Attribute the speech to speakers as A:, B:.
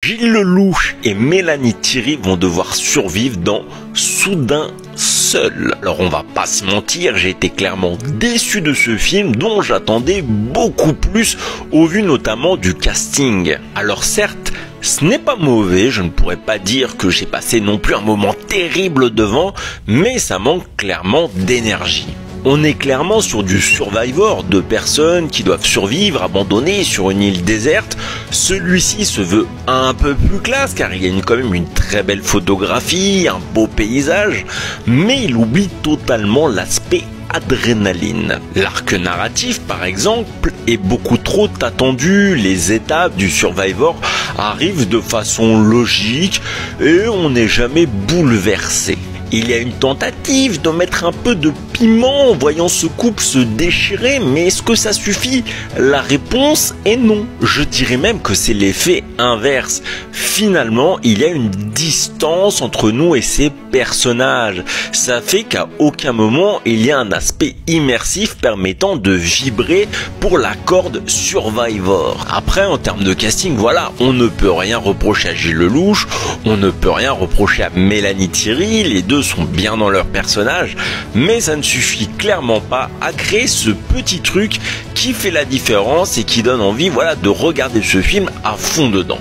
A: Gilles Lellouche et Mélanie Thierry vont devoir survivre dans Soudain seul. Alors on va pas se mentir, j'ai été clairement déçu de ce film dont j'attendais beaucoup plus au vu notamment du casting. Alors certes, ce n'est pas mauvais, je ne pourrais pas dire que j'ai passé non plus un moment terrible devant, mais ça manque clairement d'énergie. On est clairement sur du Survivor, de personnes qui doivent survivre abandonnées sur une île déserte. Celui-ci se veut un peu plus classe car il y a quand même une très belle photographie, un beau paysage, mais il oublie totalement l'aspect adrénaline. L'arc narratif par exemple est beaucoup trop attendu, les étapes du Survivor arrivent de façon logique et on n'est jamais bouleversé. Il y a une tentative de mettre un peu de piment en voyant ce couple se déchirer, mais est-ce que ça suffit? La réponse est non. Je dirais même que c'est l'effet inverse. Finalement, il y a une distance entre nous et ces personnages. Ça fait qu'à aucun moment, il y a un aspect immersif permettant de vibrer pour la corde Survivor. Après, en termes de casting, voilà, on ne peut rien reprocher à Gilles Lellouche, on ne peut rien reprocher à Mélanie Thierry, les deux sont bien dans leur personnage, mais ça ne suffit clairement pas à créer ce petit truc qui fait la différence et qui donne envie, voilà, de regarder ce film à fond dedans.